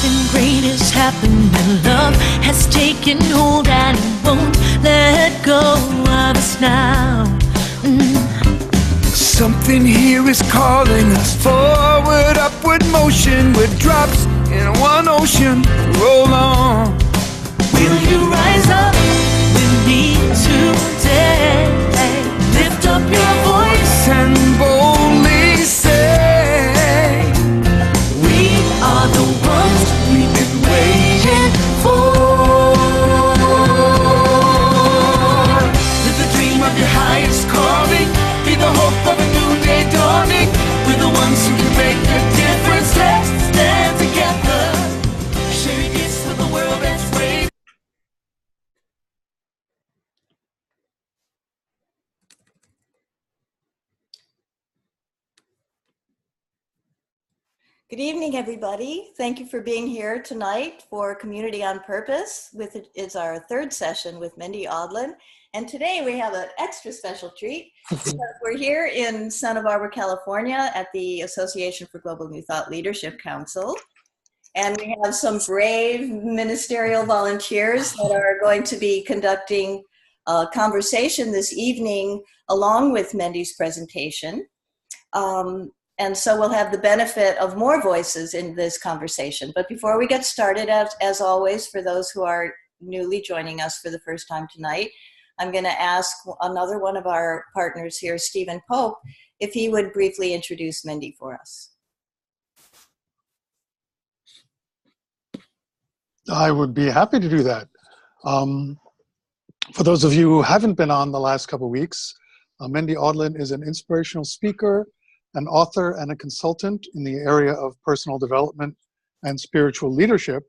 Something great is happening. Love has taken hold and it won't let go of us now. Something here is calling us forward, upward motion. We're drops in one ocean. Roll on. Will you rise up with me today? Lift up your voice and boldly say, we are the ones we've been waiting for. Live the dream of your highest calling. Be the hope of a new day dawning. We're the ones who can make a difference. Let's stand together, sharing peace with the world that's waiting. Good evening, everybody. Thank you for being here tonight for Community on Purpose. It's our third session with Mendhi Audlin. And today we have an extra special treat because we're here in Santa Barbara, California at the Association for Global New Thought Leadership Council. And we have some brave ministerial volunteers that are going to be conducting a conversation this evening along with Mendhi's presentation. And so we'll have the benefit of more voices in this conversation. But before we get started, as always, for those who are newly joining us for the first time tonight, I'm going to ask another one of our partners here, Stephen Pope, if he would briefly introduce Mendhi for us. I would be happy to do that. For those of you who haven't been on the last couple of weeks, Mendhi Audlin is an inspirational speaker, an author, and a consultant in the area of personal development and spiritual leadership.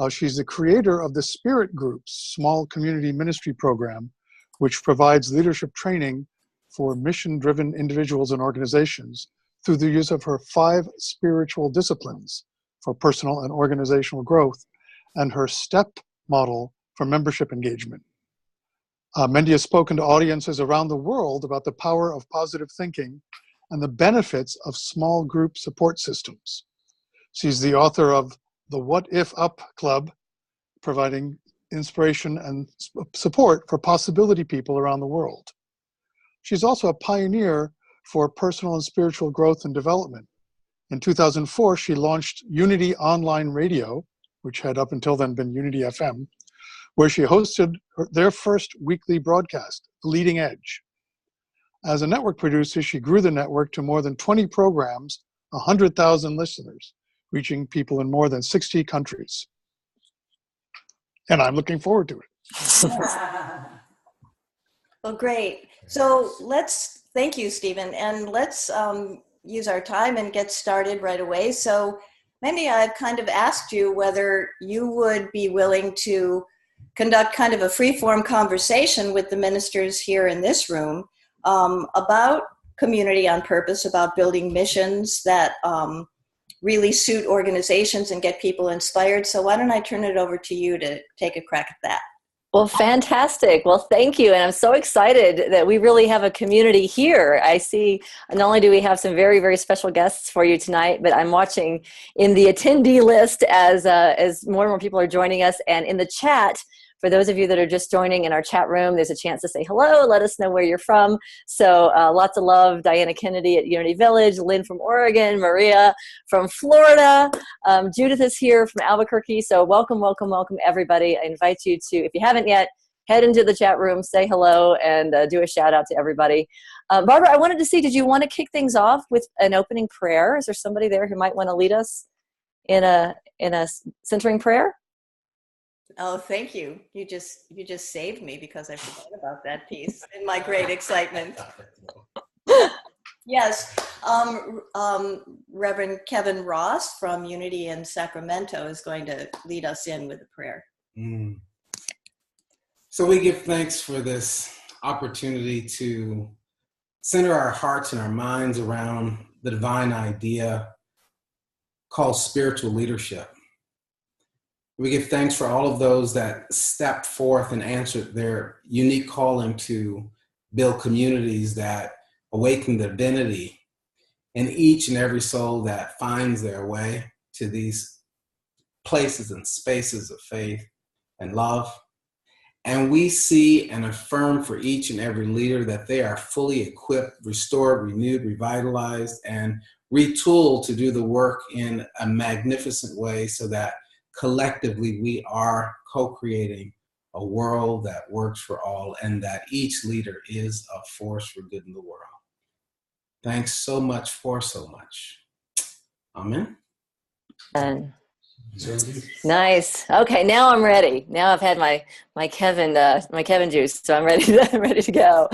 She's the creator of the Spirit Group's small community ministry program, which provides leadership training for mission-driven individuals and organizations through the use of her 5 spiritual disciplines for personal and organizational growth and her STEP model for membership engagement. Mendhi has spoken to audiences around the world about the power of positive thinking and the benefits of small group support systems. She's the author of the What If Up Club, providing inspiration and support for possibility people around the world. She's also a pioneer for personal and spiritual growth and development. In 2004, she launched Unity Online Radio, which had up until then been Unity FM, where she hosted their first weekly broadcast, Leading Edge. As a network producer, she grew the network to more than 20 programs, 100,000 listeners, reaching people in more than 60 countries. And I'm looking forward to it. Well, great. So thank you, Stephen, and let's use our time and get started right away. So, Mendhi, I've kind of asked you whether you would be willing to conduct kind of a free-form conversation with the ministers here in this room about community on purpose, about building missions that really suit organizations and get people inspired. So why don't I turn it over to you to take a crack at that? Well, fantastic. Well, thank you. And I'm so excited that we really have a community here. I see not only do we have some very, very special guests for you tonight, but I'm watching in the attendee list as more and more people are joining us. And in the chat, for those of you that are just joining in our chat room, there's a chance to say hello, let us know where you're from. So lots of love, Diana Kennedy at Unity Village, Lynn from Oregon, Maria from Florida, Judith is here from Albuquerque. So welcome, welcome, welcome everybody. I invite you to, if you haven't yet, head into the chat room, say hello, and do a shout out to everybody. Barbara, I wanted to see, did you want to kick things off with an opening prayer? Is there somebody there who might want to lead us in a centering prayer? Oh, thank you. You just saved me because I forgot about that piece in my great excitement. Yes, Reverend Kevin Ross from Unity in Sacramento is going to lead us in with a prayer. So we give thanks for this opportunity to center our hearts and our minds around the divine idea called spiritual leadership. We give thanks for all of those that stepped forth and answered their unique calling to build communities that awaken the divinity in each and every soul that finds their way to these places and spaces of faith and love. And we see and affirm for each and every leader that they are fully equipped, restored, renewed, revitalized, and retooled to do the work in a magnificent way so that collectively we are co-creating a world that works for all and that each leader is a force for good in the world. Thanks so much for so much. Amen. And nice. Okay, now I'm ready. Now I've had my Kevin juice, so I'm ready. I'm ready to go.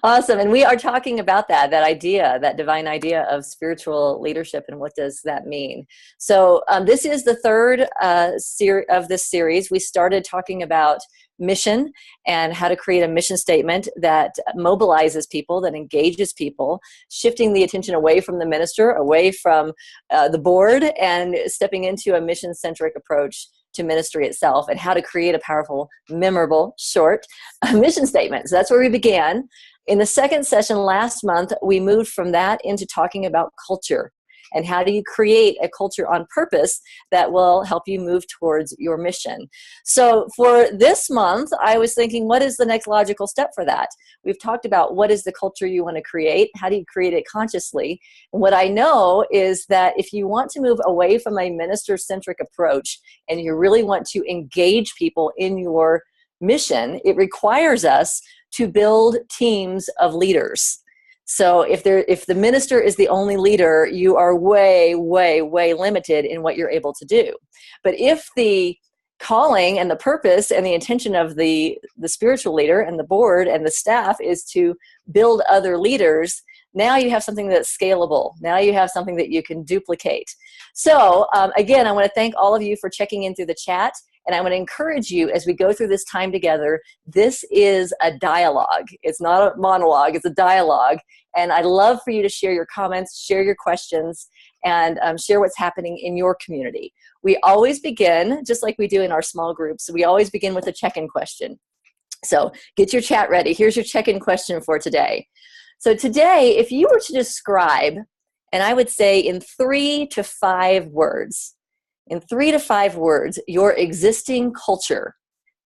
Awesome. And we are talking about that idea, that divine idea of spiritual leadership, and what does that mean? So this is the third of this series. We started talking about mission and how to create a mission statement that mobilizes people, that engages people, shifting the attention away from the minister, away from the board, and stepping into a mission-centric approach to ministry itself, and how to create a powerful, memorable, short mission statement. So that's where we began. In the second session last month, we moved from that into talking about culture. And how do you create a culture on purpose that will help you move towards your mission? So for this month, I was thinking, what is the next logical step for that? We've talked about what is the culture you want to create, how do you create it consciously? And what I know is that if you want to move away from a minister-centric approach and you really want to engage people in your mission, it requires us to build teams of leaders. So if the minister is the only leader, you are way, way, way limited in what you're able to do. But if the calling and the purpose and the intention of the spiritual leader and the board and the staff is to build other leaders, now you have something that's scalable. Now you have something that you can duplicate. So again, I want to thank all of you for checking in through the chat. And I want to encourage you as we go through this time together, this is a dialogue. It's not a monologue, it's a dialogue. And I'd love for you to share your comments, share your questions, and share what's happening in your community. We always begin, just like we do in our small groups, we always begin with a check-in question. So get your chat ready. Here's your check-in question for today. So today, if you were to describe, and I would say in 3 to 5 words, your existing culture,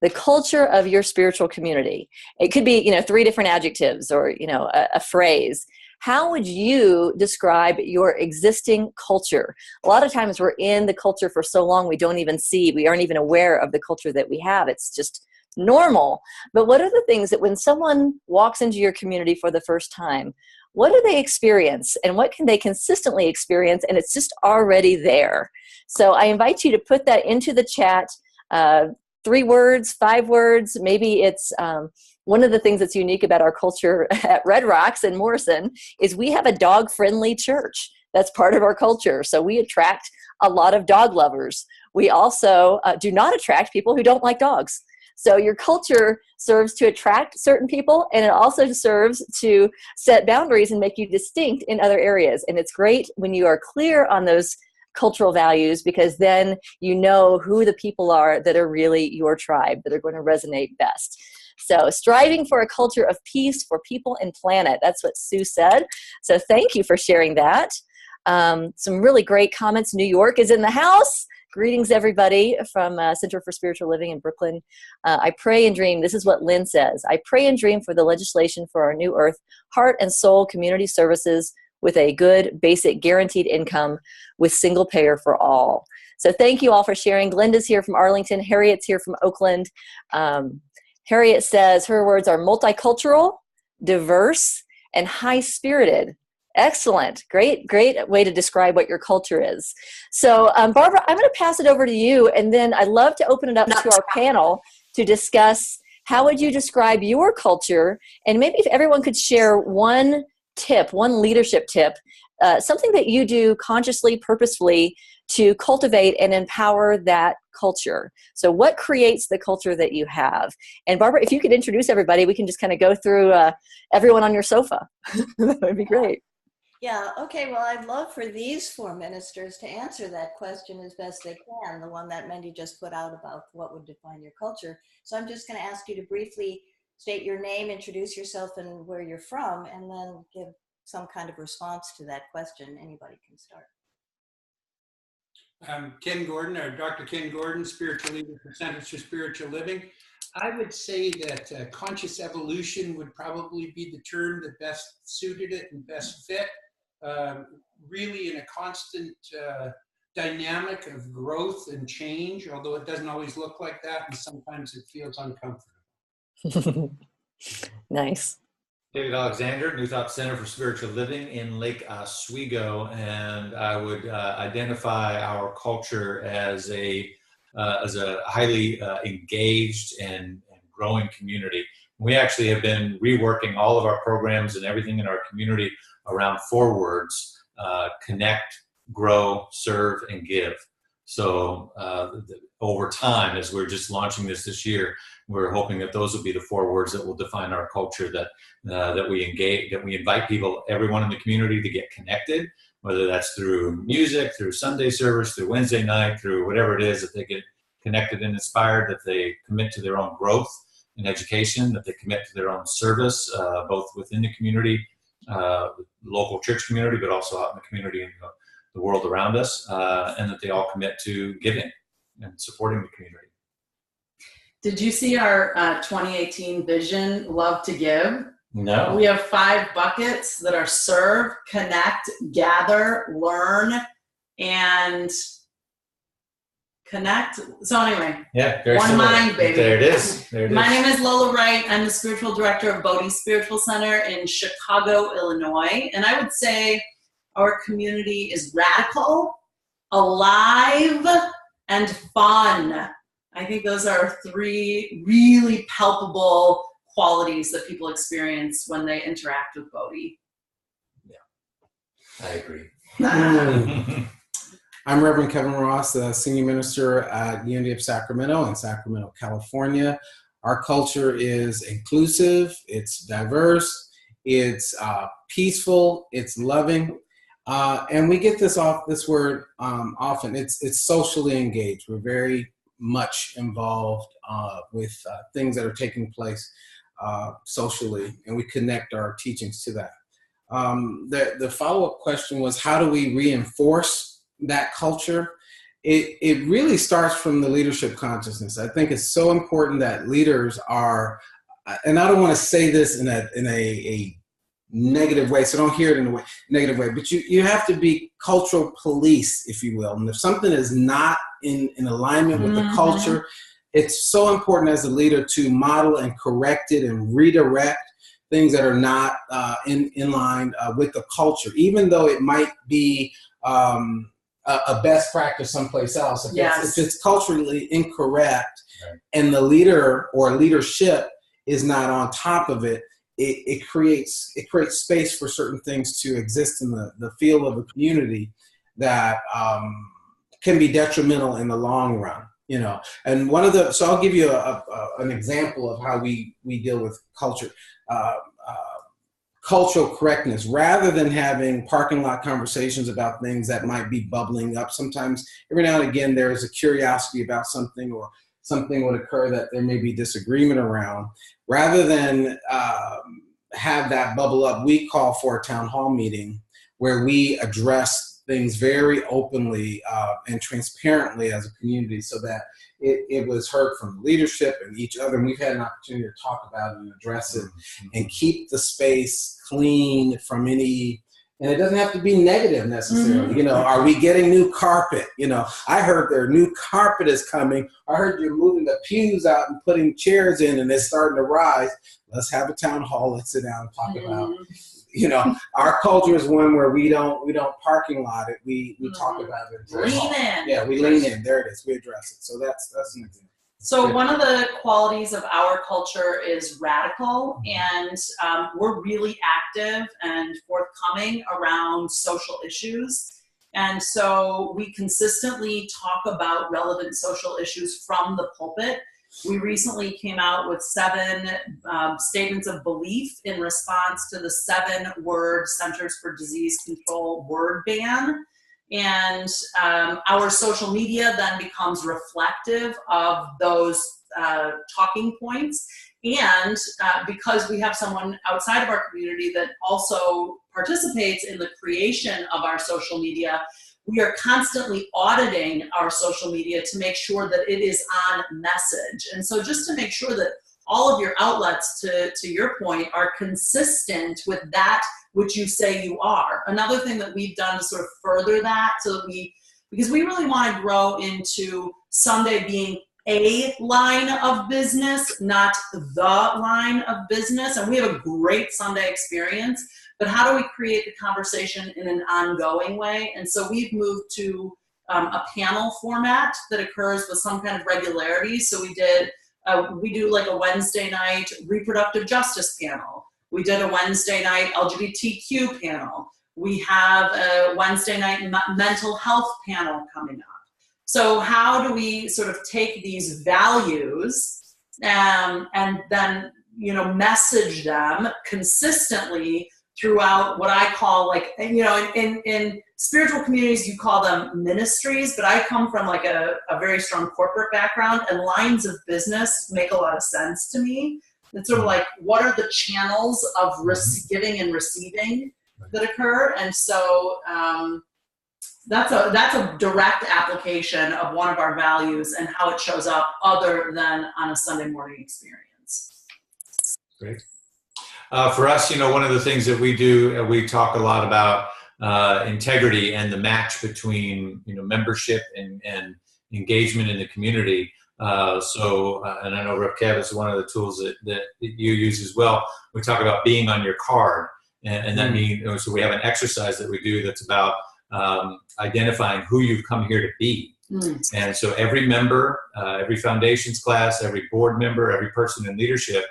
the culture of your spiritual community. It could be, 3 different adjectives or, a phrase. How would you describe your existing culture? A lot of times we're in the culture for so long we aren't even aware of the culture that we have. It's just normal. But what are the things that when someone walks into your community for the first time, what do they experience and what can they consistently experience? And it's just already there. So I invite you to put that into the chat, 3 words, 5 words. Maybe it's one of the things that's unique about our culture at Red Rocks and Morrison is we have a dog-friendly church. That's part of our culture. So we attract a lot of dog lovers. We also do not attract people who don't like dogs. So your culture serves to attract certain people, and it also serves to set boundaries and make you distinct in other areas. And it's great when you are clear on those cultural values, because then you know who the people are that are really your tribe, that are going to resonate best. So striving for a culture of peace for people and planet. That's what Sue said. So thank you for sharing that. Some really great comments. New York is in the house. Greetings, everybody, from Center for Spiritual Living in Brooklyn. I pray and dream. This is what Lynn says. I pray and dream for the legislation for our New Earth Heart and Soul community services with a good, basic, guaranteed income with single payer for all. So thank you all for sharing. Glenda's here from Arlington. Harriet's here from Oakland. Harriet says her words are multicultural, diverse, and high-spirited. Excellent. Great way to describe what your culture is. So, Barbara, I'm going to pass it over to you, and then I'd love to open it up to our panel to discuss how would you describe your culture, and maybe if everyone could share one tip, one leadership tip, something that you do consciously, purposefully to cultivate and empower that culture. So what creates the culture that you have? And Barbara, if you could introduce everybody, we can just kind of go through everyone on your sofa. That would be great. Yeah, okay, well, I'd love for these 4 ministers to answer that question as best they can, the one that Mendhi just put out about what would define your culture. So I'm just going to ask you to briefly state your name, introduce yourself and where you're from, and then give some kind of response to that question. Anybody can start. Ken Gordon, or Dr. Ken Gordon, spiritual leader for Centers for Spiritual Living. I would say that conscious evolution would probably be the term that best suited it and best fit. Really in a constant dynamic of growth and change, although it doesn't always look like that, and sometimes it feels uncomfortable. Nice. David Alexander, New Thought Center for Spiritual Living in Lake Oswego, and I would identify our culture as a highly engaged and growing community. We actually have been reworking all of our programs and everything in our community around 4 words: connect, grow, serve, and give. So over time, as we're just launching this year, we're hoping that those will be the 4 words that will define our culture, that we engage, that we invite people, everyone in the community, to get connected, whether that's through music, through Sunday service, through Wednesday night, through whatever it is, that they get connected and inspired, that they commit to their own growth in education, that they commit to their own service, both within the community, local church community, but also out in the community and the world around us, and that they all commit to giving and supporting the community. Did you see our 2018 vision, Love to Give? No. We have 5 buckets that are serve, connect, gather, learn, and connect. So anyway, Yeah, very one similar. mind, baby. There it is. There it My is. name is Lola Ryan. I'm the spiritual director of Bodhi Spiritual Center in Chicago, Illinois. And I would say our community is radical, alive, and fun. I think those are 3 really palpable qualities that people experience when they interact with Bodhi. Yeah, I agree. I'm Reverend Kevin Ross, the Senior Minister at Unity of Sacramento in Sacramento, California. Our culture is inclusive, it's diverse, it's peaceful, it's loving, and we get this word often. It's socially engaged. We're very much involved with things that are taking place socially, and we connect our teachings to that. The follow-up question was, how do we reinforce that culture? It really starts from the leadership consciousness. I think it's so important that leaders are, and I don't want to say this in a negative way, so don't hear it in a negative way, but you have to be cultural police, if you will. And if something is not in alignment with the culture, it's so important as a leader to model and correct it and redirect things that are not in line with the culture, even though it might be a best practice someplace else. If it's culturally incorrect, right, and the leader or leadership is not on top of it, it creates space for certain things to exist in the field of a community that can be detrimental in the long run. You know, and so I'll give you an example of how we deal with culture. Cultural correctness, rather than having parking lot conversations about things that might be bubbling up. Sometimes, every now and again, there is a curiosity about something, or something would occur that there may be disagreement around. Rather than have that bubble up, we call for a town hall meeting where we address things very openly and transparently as a community, so that it was heard from leadership and each other. And we've had an opportunity to talk about it and address it and keep the space clean from any, and it doesn't have to be negative necessarily. You know, are we getting new carpet? You know, I heard their new carpet is coming. I heard you're moving the pews out and putting chairs in and it's starting to rise. Let's have a town hall. Let's sit down and talk about, you know, our culture is one where we don't parking lot it. We talk about it. Lean in. Yeah, we lean in. There it is. We address it. So that's an example. So one of the qualities of our culture is radical, and we're really active and forthcoming around social issues. And so we consistently talk about relevant social issues from the pulpit. We recently came out with 7 statements of belief in response to the 7-word Centers for Disease Control word ban. And our social media then becomes reflective of those talking points. And because we have someone outside of our community that also participates in the creation of our social media, we are constantly auditing our social media to make sure that it is on message. And so just to make sure that all of your outlets, to your point, are consistent with that which you say you are. Another thing that we've done to sort of further that, because we really want to grow into Sunday being a line of business, not the line of business. And we have a great Sunday experience, but how do we create the conversation in an ongoing way? And so we've moved to a panel format that occurs with some kind of regularity. So we do like a Wednesday night reproductive justice panel. We did a Wednesday night LGBTQ panel. We have a Wednesday night mental health panel coming up. So how do we sort of take these values and then, message them consistently throughout what I call in spiritual communities, you call them ministries, but I come from like a very strong corporate background, and lines of business make a lot of sense to me. It's sort of like, what are the channels of giving and receiving that occur? And so that's a direct application of one of our values and how it shows up other than on a Sunday morning experience. Great. For us, one of the things that we do, we talk a lot about integrity and the match between, membership and engagement in the community. And I know RevKev is one of the tools that you use as well. We talk about being on your card. And that means, so we have an exercise that we do that's about identifying who you've come here to be. And so every member, every foundations class, every board member, every person in leadership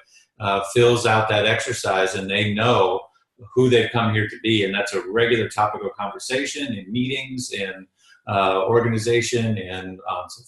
fills out that exercise, and they know who they've come here to be. And that's a regular topic of conversation in meetings and organization and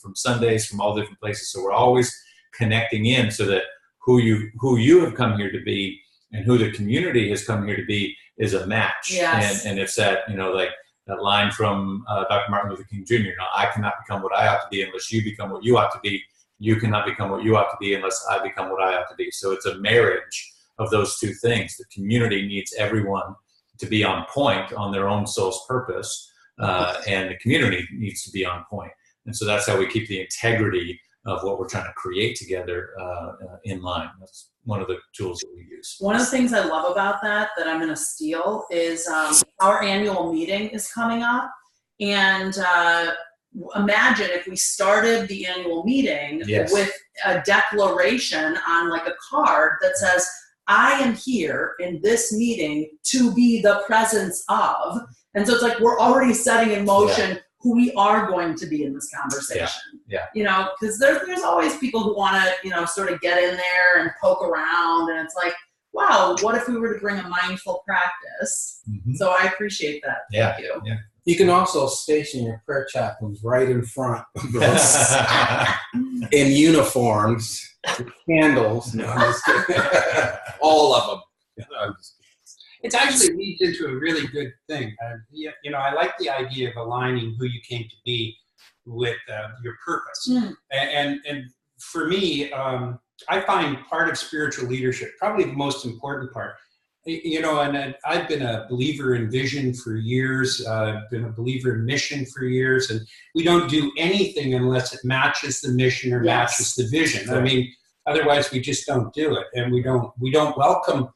from Sundays, from all different places. So we're always connecting in so that who you have come here to be and who the community has come here to be is a match. Yes. And it's that, like that line from Dr. Martin Luther King Jr., I cannot become what I ought to be unless you become what you ought to be. You cannot become what you ought to be unless I become what I ought to be. So it's a marriage of those two things. The community needs everyone to be on point on their own soul's purpose, and the community needs to be on point. And so that's how we keep the integrity of what we're trying to create together in line. That's one of the tools that we use. One of the things I love about that I'm going to steal is our annual meeting is coming up. And imagine if we started the annual meeting with a declaration on like a card that says, I am here in this meeting to be the presence of. And so it's like we're already setting in motion who we are going to be in this conversation. Because there's always people who want to, sort of get in there and poke around. And it's like, wow, what if we were to bring a mindful practice? So I appreciate that. Thank you. Yeah. You can also station your prayer chaplains right in front of us in uniforms, with candles. No, I'm just kidding. All of them. It actually leads into a really good thing. I like the idea of aligning who you came to be with your purpose. And for me, I find part of spiritual leadership, probably the most important part, and I've been a believer in vision for years. I've been a believer in mission for years, and we don't do anything unless it matches the mission or matches the vision. Right. I mean, otherwise we just don't do it, and we don't welcome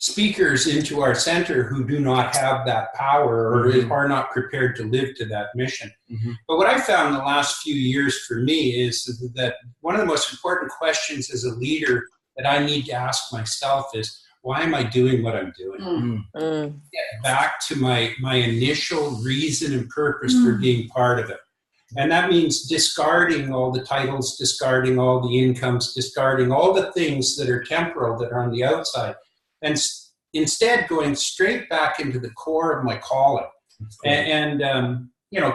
speakers into our center who do not have that power or are not prepared to live to that mission. But what I found in the last few years for me is that one of the most important questions as a leader that I need to ask myself is, why am I doing what I'm doing? Get back to my initial reason and purpose for being part of it. And that means discarding all the titles, discarding all the incomes, discarding all the things that are temporal, that are on the outside, and instead going straight back into the core of my calling. And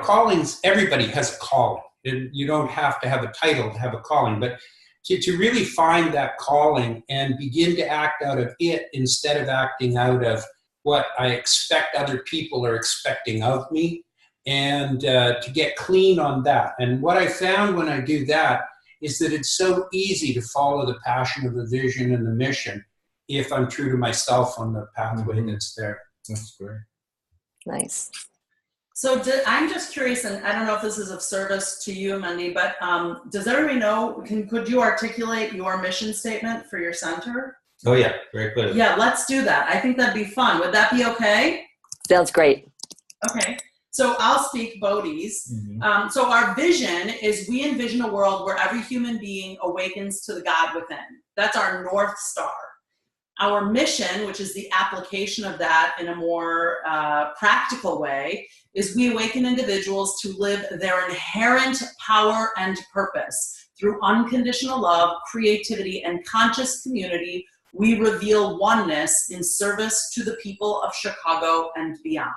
callings, everybody has a calling. You don't have to have a title to have a calling, but to really find that calling and begin to act out of it instead of acting out of what I expect other people are expecting of me, and to get clean on that. And what I found when I do that is that it's so easy to follow the passion of the vision and the mission if I'm true to myself on the pathway that's there. That's great. Nice. So I'm just curious, and I don't know if this is of service to you, Mendhi, but does everybody know, could you articulate your mission statement for your center? Oh yeah, very clearly. Yeah, let's do that. I think that'd be fun. Would that be okay? Sounds great. Okay, so I'll speak Bodhi's. So our vision is we envision a world where every human being awakens to the God within. That's our North Star. Our mission, which is the application of that in a more practical way, is we awaken individuals to live their inherent power and purpose. Through unconditional love, creativity, and conscious community, we reveal oneness in service to the people of Chicago and beyond.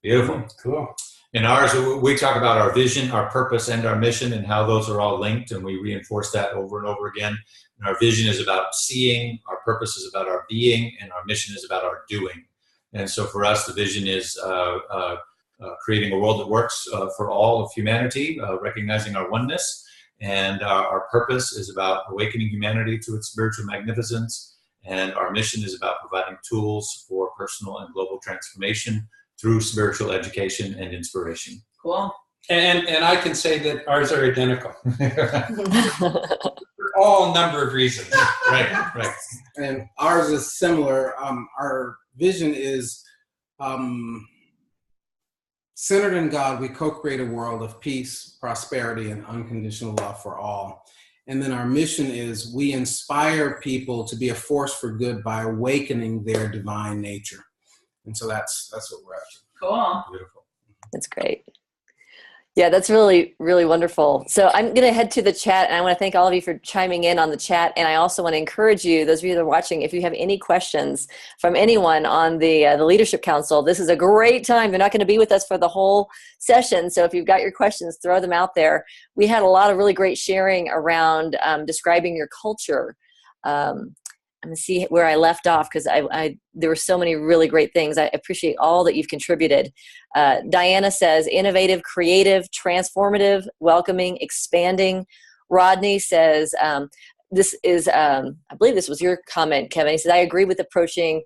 Beautiful. Cool. In ours, we talk about our vision, our purpose, and our mission, and how those are all linked, and we reinforce that over and over again. And our vision is about seeing, our purpose is about our being, and our mission is about our doing. And so for us, the vision is creating a world that works for all of humanity, recognizing our oneness. And our purpose is about awakening humanity to its spiritual magnificence. And our mission is about providing tools for personal and global transformation through spiritual education and inspiration. Cool. And I can say that ours are identical. For all number of reasons. Right. And ours is similar. Our vision is centered in God. We co-create a world of peace, prosperity, and unconditional love for all. And then our mission is we inspire people to be a force for good by awakening their divine nature. And so that's what we're after. Cool. Beautiful. That's great. Yeah, that's really, really wonderful. So I'm going to head to the chat, and I want to thank all of you for chiming in on the chat. And I also want to encourage you, those of you that are watching, if you have any questions from anyone on the Leadership Council, this is a great time. They're not going to be with us for the whole session. So if you've got your questions, throw them out there. We had a lot of really great sharing around describing your culture. I'm going to see where I left off because there were so many really great things. I appreciate all that you've contributed. Diana says, innovative, creative, transformative, welcoming, expanding. Rodney says, this is, I believe this was your comment, Kevin. He said, I agree with approaching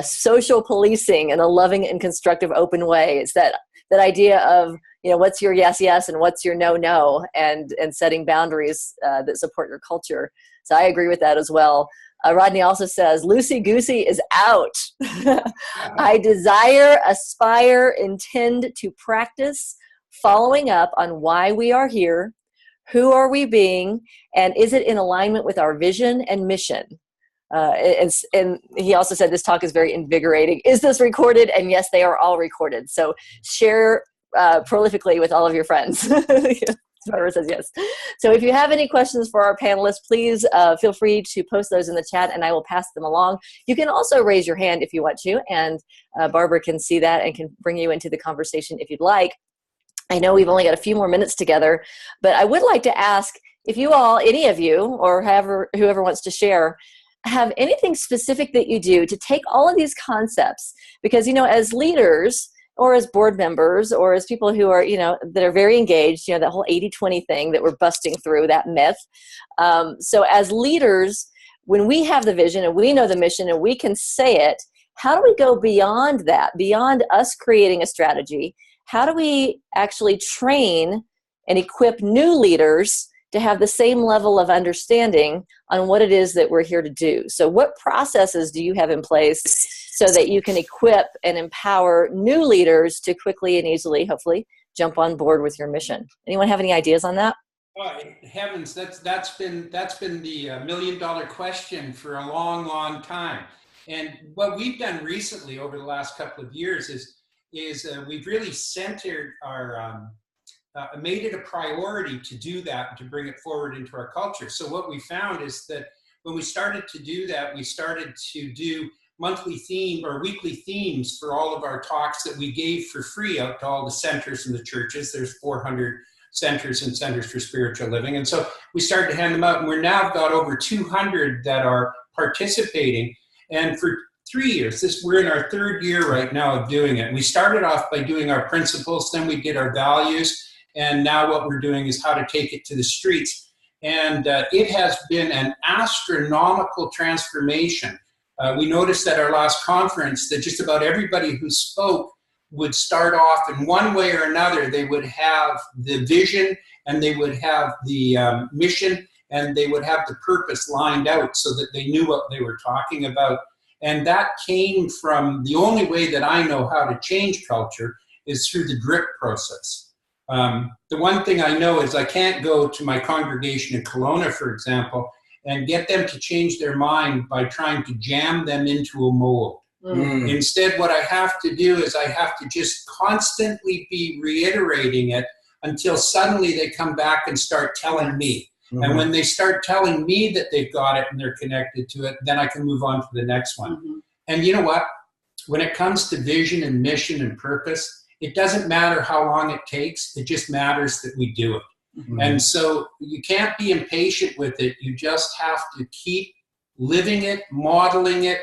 social policing in a loving and constructive open way. It's that idea of, what's your yes, yes, and what's your no, no, and setting boundaries that support your culture. So I agree with that as well. Rodney also says, loosey-goosey is out. I desire, aspire, intend to practice following up on why we are here, who are we being, and is it in alignment with our vision and mission? And he also said this talk is very invigorating. Is this recorded? And yes, they are all recorded. So share prolifically with all of your friends. Whoever says yes. So if you have any questions for our panelists, please feel free to post those in the chat and I will pass them along. You can also raise your hand if you want to, and Barbara can see that and can bring you into the conversation if you'd like. I know we've only got a few more minutes together, but I would like to ask if you all, any of you, or whoever wants to share, have anything specific that you do to take all of these concepts, because, as leaders, or as board members, or as people who are, that are very engaged, that whole 80-20 thing that we're busting through, that myth. So as leaders, when we have the vision and we know the mission and we can say it, how do we go beyond that, beyond us creating a strategy? How do we actually train and equip new leaders to have the same level of understanding on what it is that we're here to do? So what processes do you have in place so that you can equip and empower new leaders to quickly and easily, hopefully, jump on board with your mission? Anyone have any ideas on that? Oh, heavens, that's been the $1 million question for a long, long time. And what we've done recently over the last couple of years is we've really centered our made it a priority to do that and to bring it forward into our culture. So what we found is that when we started to do that, we started to do monthly theme or weekly themes for all of our talks that we gave for free out to all the centers and the churches. There's 400 centers and centers for spiritual living. And so we started to hand them out, and we're now got over 200 that are participating. And for 3 years, we're in our third year right now of doing it. We started off by doing our principles, then we did our values, and now what we're doing is how to take it to the streets. And it has been an astronomical transformation. We noticed at our last conference that just about everybody who spoke would start off in one way or another. They would have the vision, and they would have the mission, and they would have the purpose lined out so that they knew what they were talking about. And that came from, the only way that I know how to change culture is through the drip process. The one thing I know is I can't go to my congregation in Kelowna, for example, and get them to change their mind by trying to jam them into a mold. Instead, what I have to do is I have to just constantly be reiterating it until suddenly they come back and start telling me. And when they start telling me that they've got it and they're connected to it, then I can move on to the next one. And you know what? When it comes to vision and mission and purpose, it doesn't matter how long it takes. It just matters that we do it. And so you can't be impatient with it. You just have to keep living it, modeling it,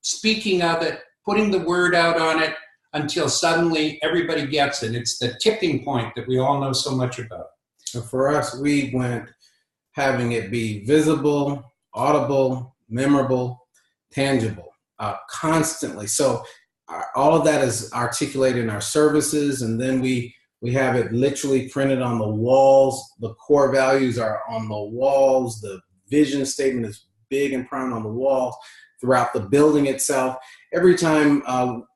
speaking of it, putting the word out on it until suddenly everybody gets it. It's the tipping point that we all know so much about. So for us, we went having it be visible, audible, memorable, tangible, constantly. So all of that is articulated in our services, and then we have it literally printed on the walls. The core values are on the walls. The vision statement is big and prominent on the walls throughout the building itself. Every time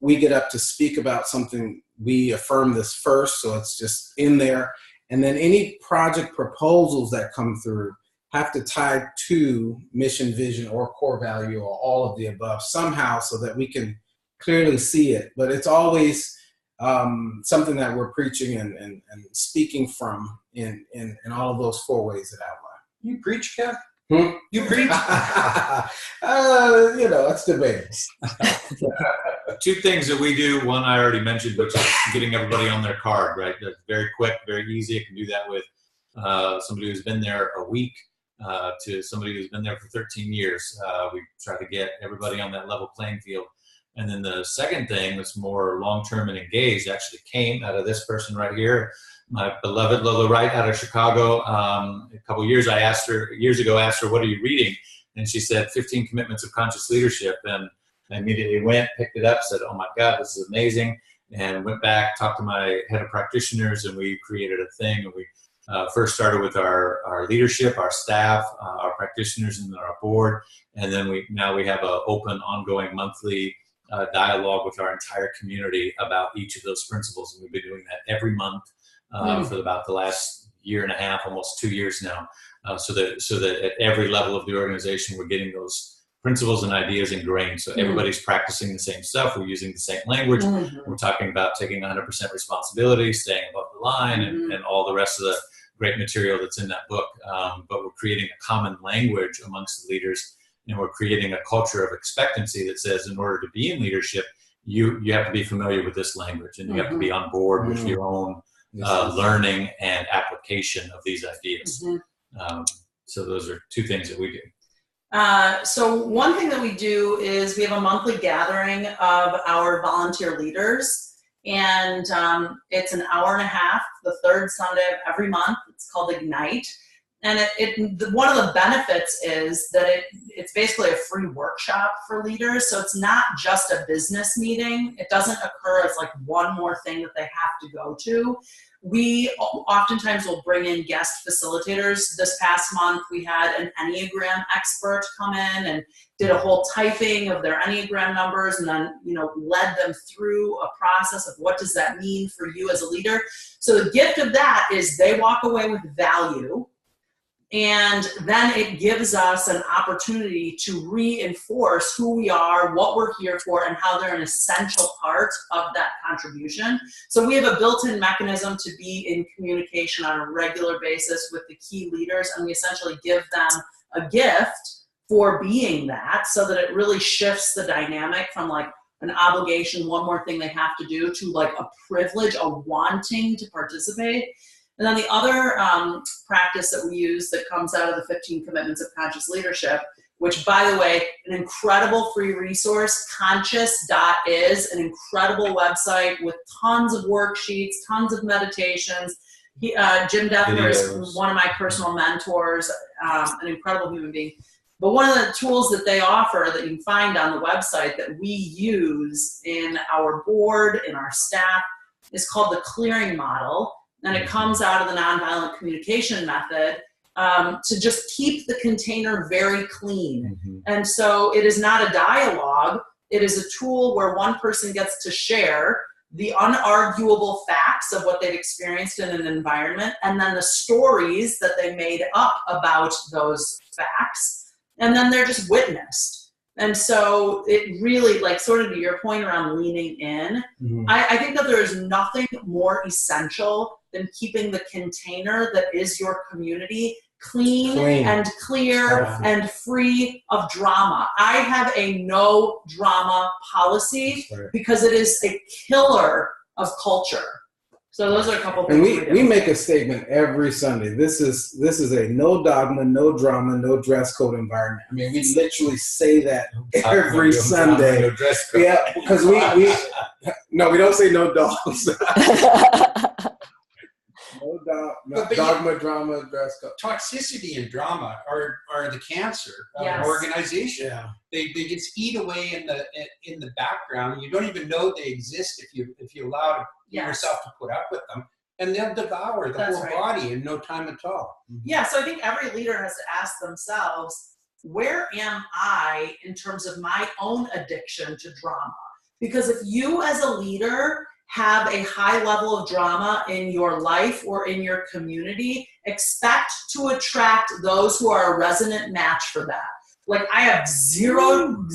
we get up to speak about something, we affirm this first, so it's just in there. And then any project proposals that come through have to tie to mission, vision, or core value, or all of the above somehow, so that we can clearly see it. But it's always something that we're preaching and speaking from in all of those four ways that I outline. You preach, Kev? You preach? You know, it's debatable. Two things that we do. One I already mentioned, which is getting everybody on their card, right? That's very quick, very easy. I can do that with somebody who's been there a week to somebody who's been there for 13 years. We try to get everybody on that level playing field. And then the second thing that's more long-term and engaged actually came out of this person right here, my beloved Lola Ryan out of Chicago. A couple years ago, asked her, what are you reading? And she said, 15 Commitments of Conscious Leadership. And I immediately went, picked it up, said, oh my God, this is amazing. And went back, talked to my head of practitioners, and we created a thing. And we first started with our leadership, our staff, our practitioners, and then our board. And then we have an open, ongoing monthly dialogue with our entire community about each of those principles. And we've been doing that every month for about the last year and a half, almost 2 years now, so that at every level of the organization, we're getting those principles and ideas ingrained. So everybody's practicing the same stuff. We're using the same language. We're talking about taking 100% responsibility, staying above the line, and all the rest of the great material that's in that book. But we're creating a common language amongst the leaders, and we're creating a culture of expectancy that says, in order to be in leadership, you have to be familiar with this language, and you have to be on board with your own learning and application of these ideas. So those are two things that we do. So one thing that we do is we have a monthly gathering of our volunteer leaders, and it's an hour and a half, the third Sunday of every month. It's called Ignite. And one of the benefits is that it's basically a free workshop for leaders. So it's not just a business meeting. It doesn't occur as like one more thing that they have to go to. We oftentimes will bring in guest facilitators. This past month, we had an Enneagram expert come in and did a whole typing of their Enneagram numbers, and then, led them through a process of what does that mean for you as a leader. So the gift of that is they walk away with value. And then it gives us an opportunity to reinforce who we are, what we're here for, and how they're an essential part of that contribution. So we have a built-in mechanism to be in communication on a regular basis with the key leaders, and we essentially give them a gift for being that, so that it really shifts the dynamic from like an obligation, one more thing they have to do, to like a privilege, a wanting to participate. And then the other practice that we use that comes out of the 15 Commitments of Conscious Leadership, which, by the way, an incredible free resource, conscious.is, an incredible website with tons of worksheets, tons of meditations. Jim Defner is one of my personal mentors, an incredible human being. But one of the tools that they offer that you can find on the website that we use in our board, in our staff, is called the clearing model. And it comes out of the nonviolent communication method to just keep the container very clean. And so it is not a dialogue. It is a tool where one person gets to share the unarguable facts of what they've experienced in an environment, and then the stories that they made up about those facts, and then they're just witnessed. And so it really, like, sort of to your point around leaning in, I think that there is nothing more essential than keeping the container that is your community clean and clear and free of drama. I have a no drama policy because it is a killer of culture. So those are a couple and things. we make a statement every Sunday. This is a no dogma, no drama, no dress code environment. I mean, we literally say that every Sunday. No dress code. Yeah, because we don't say no dogs. No dogma, drama, dress code. Toxicity and drama are the cancer of an organization. Yeah. They just eat away in the background. You don't even know they exist if you allow yourself to put up with them, and they'll devour the whole body in no time at all. Yeah, so I think every leader has to ask themselves, where am I in terms of my own addiction to drama? Because if you as a leader have a high level of drama in your life or in your community, expect to attract those who are a resonant match for that. Like, I have zero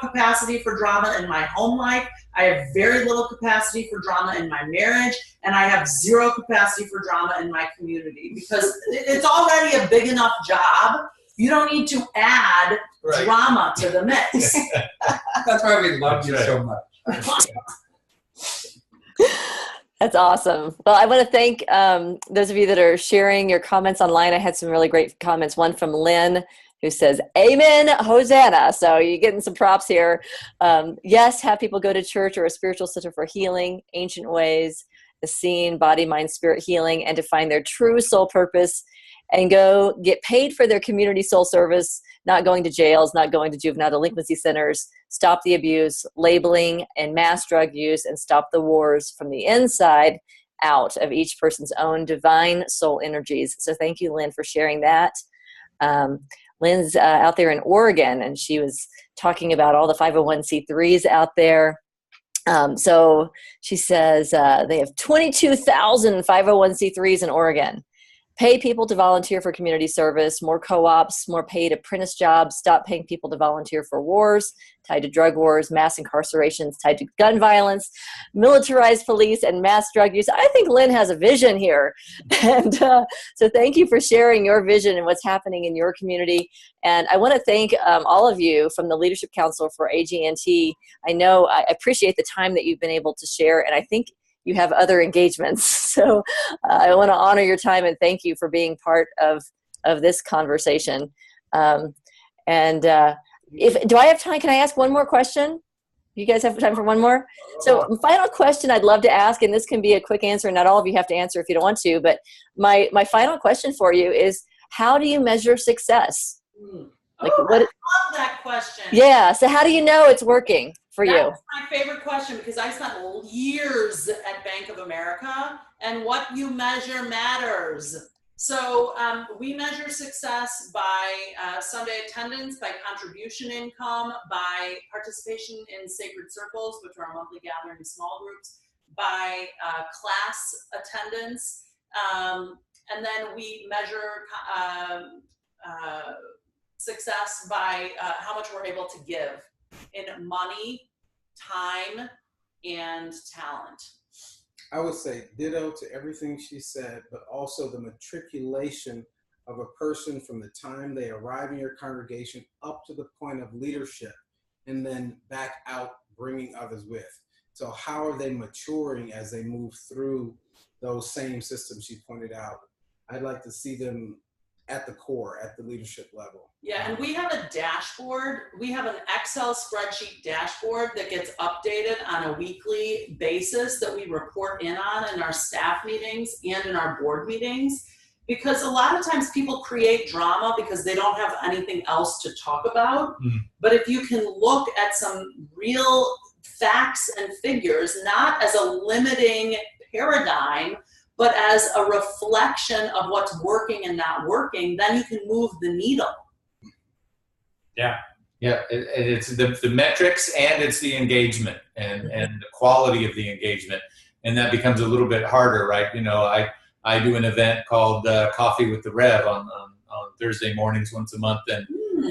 capacity for drama in my home life. I have very little capacity for drama in my marriage, and I have zero capacity for drama in my community because it's already a big enough job. You don't need to add drama to the mix. That's why we love you so much. That's awesome. Well, I want to thank those of you that are sharing your comments online. I had some really great comments. One from Lynn, who says, "Amen, Hosanna." So you're getting some props here. Yes, have people go to church or a spiritual center for healing, ancient ways, the scene, body, mind, spirit healing, and to find their true soul purpose and go get paid for their community soul service, not going to jails, not going to juvenile delinquency centers, stop the abuse, labeling, and mass drug use, and stop the wars from the inside out of each person's own divine soul energies. So thank you, Lynn, for sharing that. Lynn's out there in Oregon, and she was talking about all the 501c3s out there. So she says they have 22,000 501c3s in Oregon. Pay people to volunteer for community service, more co-ops, more paid apprentice jobs, stop paying people to volunteer for wars tied to drug wars, mass incarcerations tied to gun violence, militarized police, and mass drug use. I think Lynn has a vision here. And so thank you for sharing your vision and what's happening in your community. And I want to thank all of you from the Leadership Council for AGNT. I know I appreciate the time that you've been able to share, and I think you have other engagements. So I want to honor your time and thank you for being part of this conversation. Do I have time? Can I ask one more question? You guys have time for one more? So final question I'd love to ask, and this can be a quick answer, not all of you have to answer if you don't want to, but my final question for you is, how do you measure success? Like, I love that question. Yeah, so how do you know it's working for you? That's my favorite question because I spent years at Bank of America, and what you measure matters. So we measure success by Sunday attendance, by contribution income, by participation in sacred circles, which are monthly gathering small groups, by class attendance, and then we measure success by how much we're able to give in money, time, and talent. I would say ditto to everything she said, but also the matriculation of a person from the time they arrive in your congregation up to the point of leadership, and then back out bringing others with. So how are they maturing as they move through those same systems she pointed out? I'd like to see them at the core, at the leadership level. Yeah, and we have a dashboard. We have an Excel spreadsheet dashboard that gets updated on a weekly basis that we report in on in our staff meetings and in our board meetings. because a lot of times people create drama because they don't have anything else to talk about. But if you can look at some real facts and figures, not as a limiting paradigm, but as a reflection of what's working and not working, then you can move the needle. Yeah. Yeah, it's the metrics, and it's the engagement and the quality of the engagement. And that becomes a little bit harder, right? You know, I do an event called Coffee with the Rev on Thursday mornings once a month.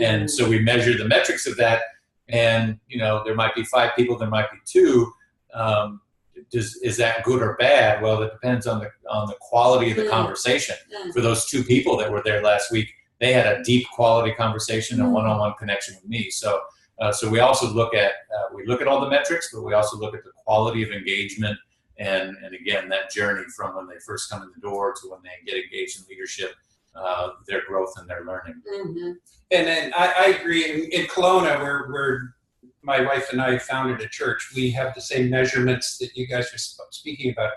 And so we measure the metrics of that. And, you know, there might be 5 people, there might be 2. Is that good or bad? Well, it depends on the quality of the conversation. For those 2 people that were there last week, they had a deep quality conversation, a one-on-one connection with me. So we also look at all the metrics, but we also look at the quality of engagement and again, that journey from when they first come in the door to when they get engaged in leadership, their growth and their learning. And then I agree. In Kelowna, where my wife and I founded a church, we have the same measurements that you guys are speaking about.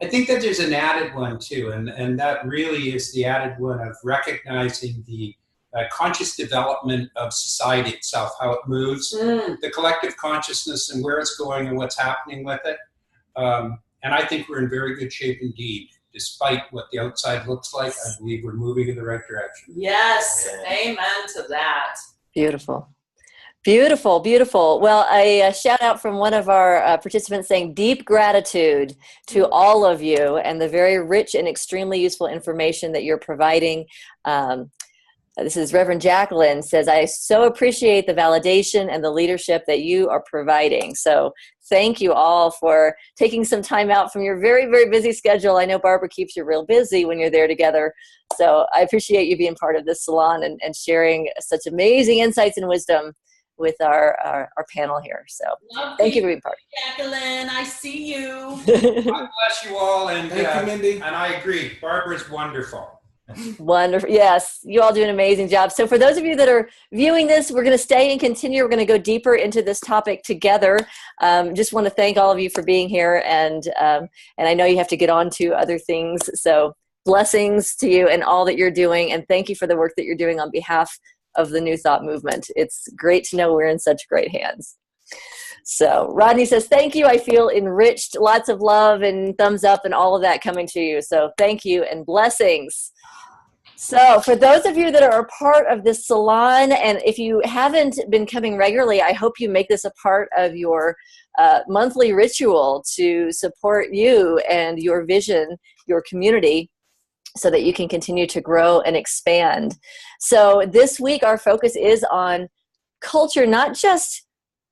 I think that there's an added one too, and that really is the added one of recognizing the conscious development of society itself, how it moves, the collective consciousness and where it's going and what's happening with it. And I think we're in very good shape indeed. Despite what the outside looks like, I believe we're moving in the right direction. Yes, amen to that. Beautiful. Beautiful, beautiful. Well, a shout out from one of our participants saying deep gratitude to all of you and the very rich and extremely useful information that you're providing. This is Reverend Jacqueline says, I so appreciate the validation and the leadership that you are providing. So thank you all for taking some time out from your very, very busy schedule. I know Barbara keeps you real busy when you're there together. So I appreciate you being part of this salon and sharing such amazing insights and wisdom with our panel here. So thank you for being part. Jacqueline, I see you. God bless you all. And Thank you, Mendhi. And I agree. Barbara's wonderful. Wonderful. Yes, you all do an amazing job. So for those of you that are viewing this, we're going to stay and continue. We're going to go deeper into this topic together. Just want to thank all of you for being here. And I know you have to get on to other things. So blessings to you and all that you're doing. And thank you for the work that you're doing on behalf of the New Thought movement. It's great to know we're in such great hands. So Rodney says, thank you. I feel enriched. Lots of love and thumbs up and all of that coming to you. So thank you and blessings. So for those of you that are a part of this salon, and if you haven't been coming regularly, I hope you make this a part of your monthly ritual to support you and your vision, your community, so that you can continue to grow and expand. So this week, our focus is on culture, not just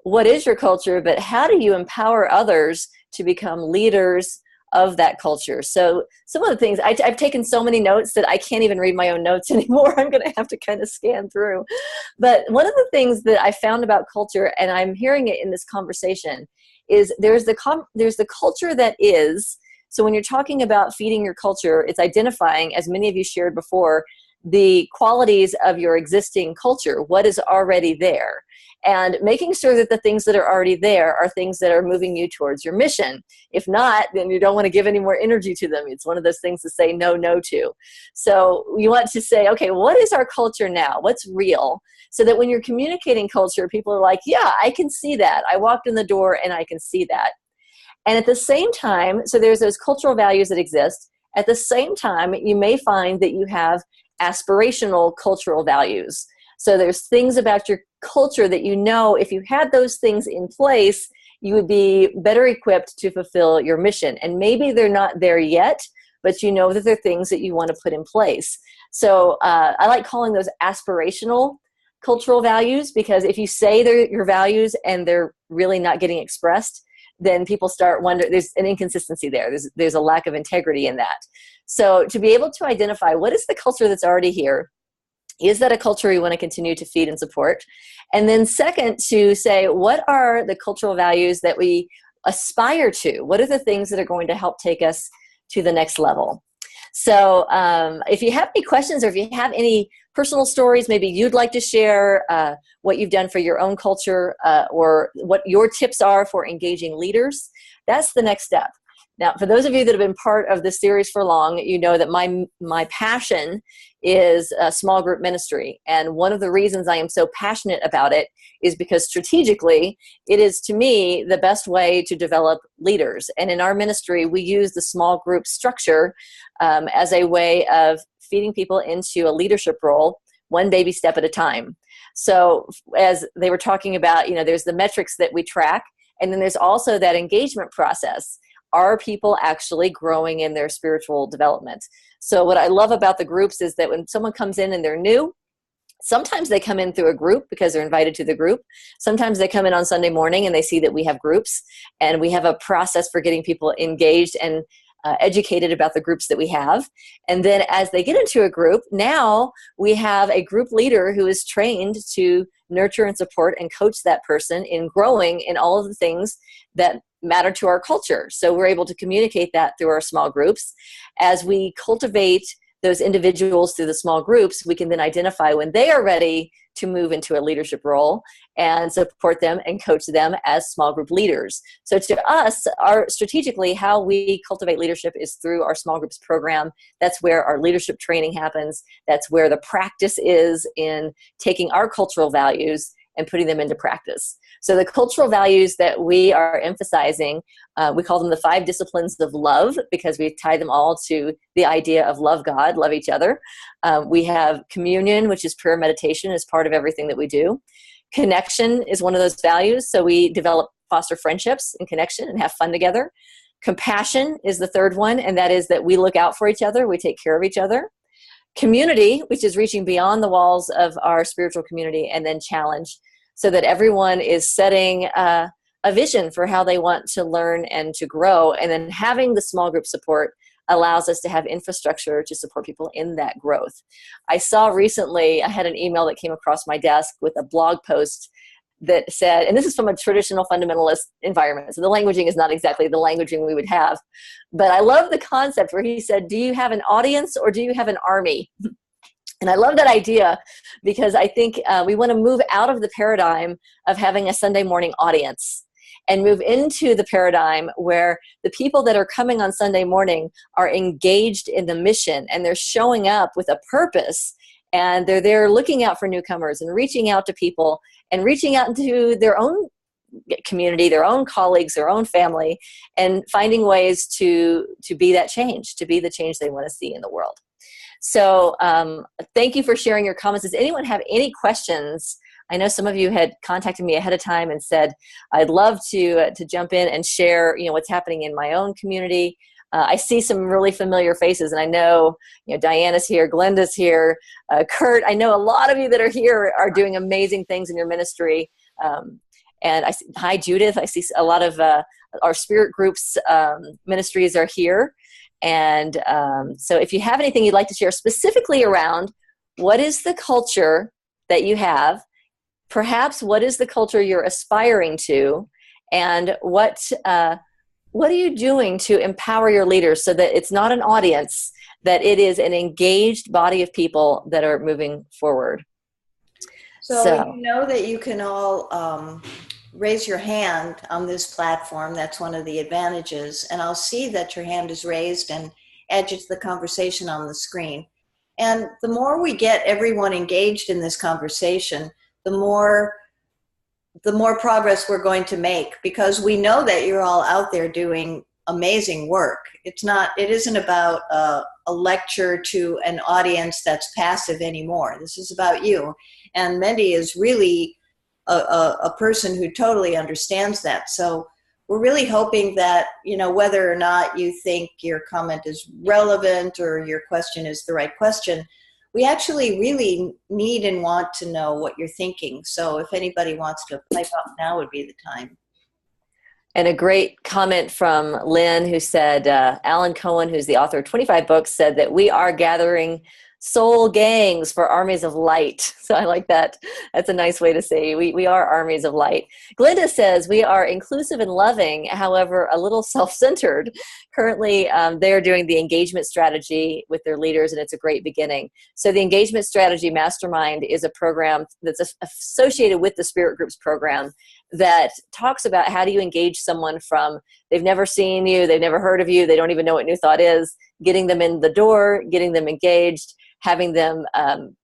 what is your culture, but how do you empower others to become leaders of that culture. So some of the things, I've taken so many notes that I can't even read my own notes anymore. I'm going to have to kind of scan through. But one of the things that I found about culture, and I'm hearing it in this conversation, is there's the culture that is. So when you're talking about feeding your culture, it's identifying, as many of you shared before, the qualities of your existing culture, what is already there, and making sure that the things that are already there are things that are moving you towards your mission. If not, then you don't want to give any more energy to them. It's one of those things to say no to. So you want to say, okay, what is our culture now? What's real? So that when you're communicating culture, people are like, yeah, I can see that. I walked in the door and I can see that. And at the same time, so there's those cultural values that exist. At the same time, you may find that you have aspirational cultural values. So there's things about your culture that you know, if you had those things in place, you would be better equipped to fulfill your mission. And maybe they're not there yet, but you know that they're things that you want to put in place. So I like calling those aspirational cultural values, because if you say they're your values and they're really not getting expressed, then people start wondering, there's an inconsistency there. There's a lack of integrity in that. So to be able to identify what is the culture that's already here, is that a culture you want to continue to feed and support? And then second, to say, what are the cultural values that we aspire to? What are the things that are going to help take us to the next level? So if you have any questions, or if you have any personal stories, maybe you'd like to share what you've done for your own culture, or what your tips are for engaging leaders, that's the next step. Now, for those of you that have been part of this series for long, you know that my passion is small group ministry. And one of the reasons I am so passionate about it is because strategically, it is to me the best way to develop leaders. And in our ministry, we use the small group structure as a way of feeding people into a leadership role, one baby step at a time. So as they were talking about, there's the metrics that we track, and then there's also that engagement process. Are people actually growing in their spiritual development? So what I love about the groups is that when someone comes in and they're new, sometimes they come in through a group because they're invited to the group. Sometimes they come in on Sunday morning and they see that we have groups, and we have a process for getting people engaged and educated about the groups that we have. And then as they get into a group, now we have a group leader who is trained to nurture and support and coach that person in growing in all of the things that matter to our culture. So we're able to communicate that through our small groups. As we cultivate those individuals through the small groups, we can then identify when they are ready to move into a leadership role and support them and coach them as small group leaders. So to us, strategically, how we cultivate leadership is through our small groups program. That's where our leadership training happens. That's where the practice is in taking our cultural values and putting them into practice. So the cultural values that we are emphasizing, we call them the 5 disciplines of love, because we tie them all to the idea of love God, love each other. We have communion, which is prayer meditation, as part of everything that we do. Connection is one of those values. So we foster friendships and connection and have fun together. Compassion is the third one, and that is that we look out for each other, we take care of each other. Community, which is reaching beyond the walls of our spiritual community, and then challenge, so that everyone is setting a vision for how they want to learn and to grow. And then having the small group support allows us to have infrastructure to support people in that growth. I saw recently, I had an email that came across my desk with a blog post that said, and this is from a traditional fundamentalist environment, so the languaging is not exactly the languaging we would have, but I love the concept where he said, do you have an audience or do you have an army? And I love that idea, because I think we want to move out of the paradigm of having a Sunday morning audience and move into the paradigm where the people that are coming on Sunday morning are engaged in the mission, and they're showing up with a purpose, and they're there looking out for newcomers and reaching out to people and reaching out into their own community, their own colleagues, their own family, and finding ways to be that change, to be the change they want to see in the world. So thank you for sharing your comments. Does anyone have any questions? I know some of you had contacted me ahead of time and said, I'd love to jump in and share, what's happening in my own community. I see some really familiar faces, and I know, Diana's here, Glenda's here, Kurt. I know a lot of you that are here are doing amazing things in your ministry. And hi, Judith. I see a lot of our spirit groups ministries are here. And so if you have anything you'd like to share specifically around what is the culture that you have, perhaps what is the culture you're aspiring to, and what are you doing to empower your leaders so that it's not an audience, that it is an engaged body of people that are moving forward? So you know that you can all raise your hand on this platform. That's one of the advantages. And I'll see that your hand is raised and add you to the conversation on the screen. And the more we get everyone engaged in this conversation, the more progress we're going to make, because we know that you're all out there doing amazing work. It isn't about a lecture to an audience that's passive anymore. This is about you. And Mendhi is really a person who totally understands that. So we're really hoping that, whether or not you think your comment is relevant or your question is the right question, we actually really need and want to know what you're thinking. So if anybody wants to pipe up, now would be the time. And a great comment from Lynn, who said, Alan Cohen, who's the author of 25 books, said that we are gathering soul gangs for armies of light. So I like that. That's a nice way to say we are armies of light. Glenda says we are inclusive and loving, however, a little self-centered. Currently, they're doing the engagement strategy with their leaders, and it's a great beginning. So the engagement strategy Mastermind is a program that's associated with the Spirit Groups program that talks about how do you engage someone from they've never seen you, they've never heard of you, they don't even know what New Thought is, getting them in the door, getting them engaged, having them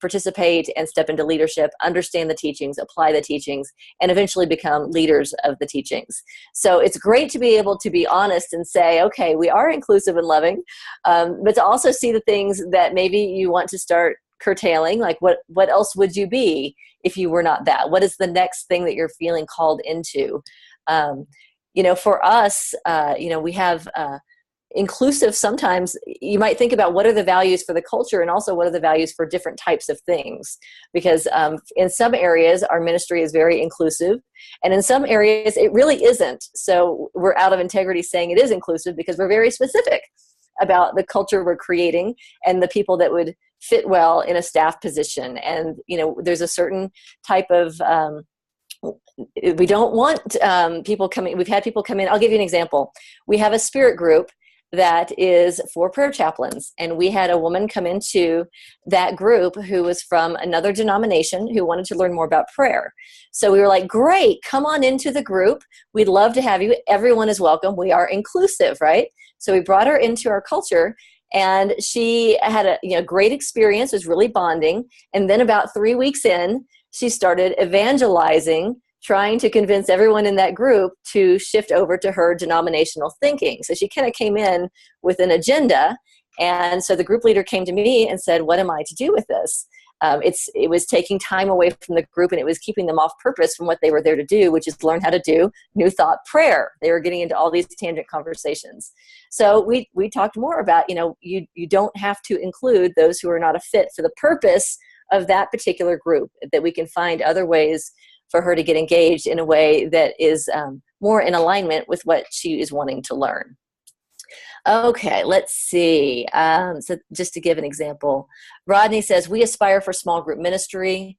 participate and step into leadership, understand the teachings, apply the teachings, and eventually become leaders of the teachings. So it's great to be able to be honest and say, okay, we are inclusive and loving, but to also see the things that maybe you want to start curtailing, like what else would you be if you were not that? What is the next thing that you're feeling called into? For us, we have inclusive. Sometimes you might think about what are the values for the culture and also what are the values for different types of things, because in some areas our ministry is very inclusive and in some areas it really isn't. So we're out of integrity saying it is inclusive because we're very specific about the culture we're creating and the people that would fit well in a staff position. And there's a certain type of we don't want people coming. We've had people come in. I'll give you an example. We have a spirit group that is for prayer chaplains. And we had a woman come into that group who was from another denomination who wanted to learn more about prayer. So we were like, great, come on into the group. We'd love to have you. Everyone is welcome. We are inclusive, right? So we brought her into our culture and she had a great experience, was really bonding. And then about 3 weeks in, she started evangelizing, trying to convince everyone in that group to shift over to her denominational thinking. So she kind of came in with an agenda. And so the group leader came to me and said, what am I to do with this? It was taking time away from the group and it was keeping them off purpose from what they were there to do, which is learn how to do New Thought prayer. They were getting into all these tangent conversations. So we talked more about, you don't have to include those who are not a fit for the purpose of that particular group, that we can find other ways for her to get engaged in a way that is more in alignment with what she is wanting to learn. Okay, let's see. So just to give an example, Rodney says, we aspire for small group ministry.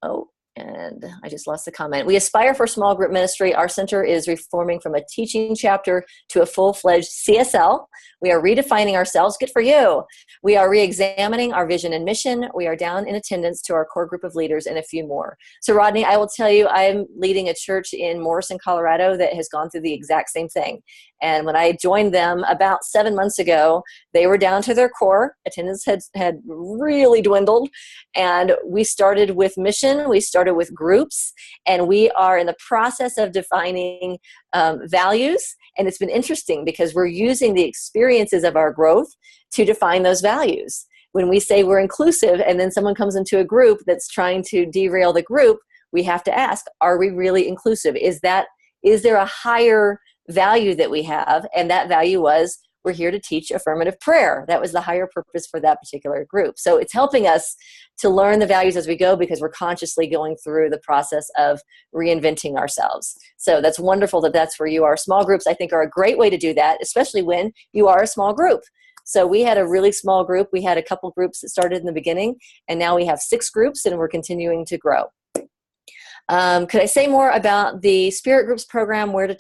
Oh, and I just lost the comment. We aspire for small group ministry. Our center is reforming from a teaching chapter to a full-fledged CSL. We are redefining ourselves. Good for you. We are re-examining our vision and mission. We are down in attendance to our core group of leaders and a few more. So Rodney, I will tell you, I'm leading a church in Morrison, Colorado that has gone through the exact same thing. And when I joined them about 7 months ago, they were down to their core. Attendance had really dwindled. And we started with mission. We started with groups. And we are in the process of defining values. And it's been interesting because we're using the experiences of our growth to define those values. When we say we're inclusive and then someone comes into a group that's trying to derail the group, we have to ask, are we really inclusive? Is there a higher value that we have? And that value was, we're here to teach affirmative prayer. That was the higher purpose for that particular group. So it's helping us to learn the values as we go because we're consciously going through the process of reinventing ourselves. So that's wonderful that that's where you are. Small groups, I think, are a great way to do that, especially when you are a small group. So we had a really small group. We had a couple groups that started in the beginning, and now we have 6 groups, and we're continuing to grow. Could I say more about the Spirit Groups program, where to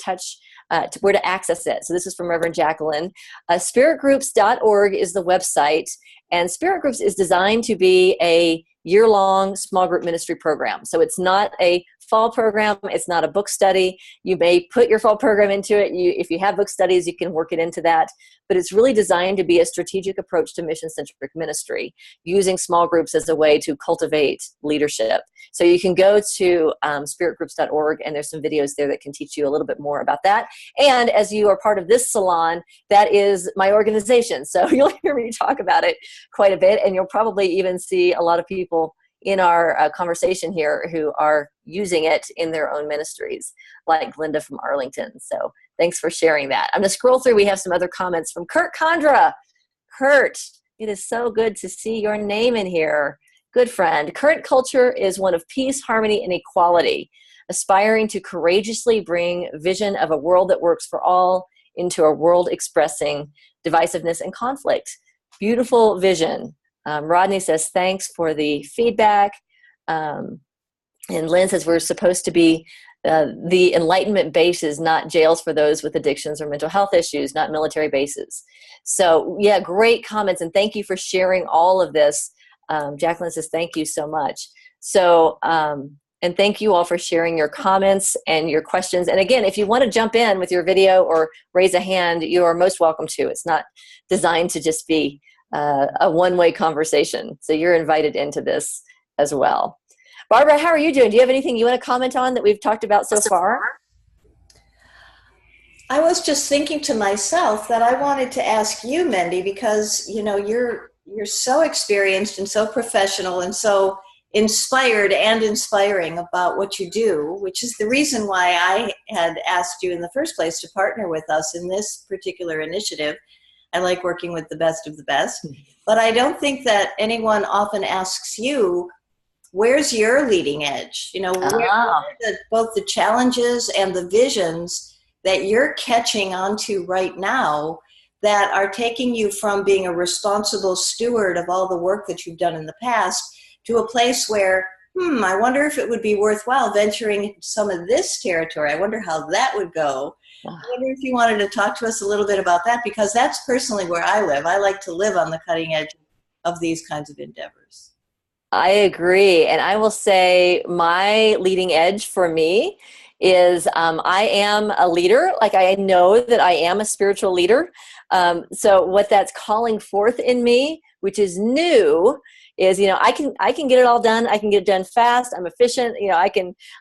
access it? So this is from Reverend Jacqueline. Spiritgroups.org is the website, and Spirit Groups is designed to be a year-long small group ministry program. So it's not a fall program. It's not a book study. You may put your fall program into it. If you have book studies, you can work it into that. But it's really designed to be a strategic approach to mission-centric ministry, using small groups as a way to cultivate leadership. So you can go to spiritgroups.org, and there's some videos there that can teach you a little bit more about that. And as you are part of this salon, that is my organization. So you'll hear me talk about it quite a bit, and you'll probably even see a lot of people in our conversation here who are using it in their own ministries, like Linda from Arlington. So thanks for sharing that. I'm going to scroll through. We have some other comments from Kurt Condra. Kurt, it is so good to see your name in here. Good friend. Current culture is one of peace, harmony, and equality, aspiring to courageously bring vision of a world that works for all into a world expressing divisiveness and conflict. Beautiful vision. Rodney says, thanks for the feedback. And Lynn says, we're supposed to be the enlightenment bases, not jails for those with addictions or mental health issues, not military bases. So yeah, great comments. And thank you for sharing all of this. Jacqueline says, thank you so much. So And thank you all for sharing your comments and your questions. And again, if you want to jump in with your video or raise a hand, you are most welcome to. It's not designed to just be a one-way conversation. So you're invited into this as well. Barbara, how are you doing? Do you have anything you want to comment on that we've talked about so far? I was just thinking to myself that I wanted to ask you, Mendhi, because you're so experienced and so professional and so inspired and inspiring about what you do, which is the reason why I had asked you in the first place to partner with us in this particular initiative. I like working with the best of the best, but I don't think that anyone often asks you, where's your leading edge? What are both the challenges and the visions that you're catching onto right now that are taking you from being a responsible steward of all the work that you've done in the past to a place where, I wonder if it would be worthwhile venturing into some of this territory. I wonder how that would go. I wonder if you wanted to talk to us a little bit about that, because that's personally where I live. I like to live on the cutting edge of these kinds of endeavors. I agree. And I will say my leading edge for me is I am a leader. Like, I know that I am a spiritual leader. So what that's calling forth in me, which is new, is, I can get it all done. I can get it done fast. I'm efficient.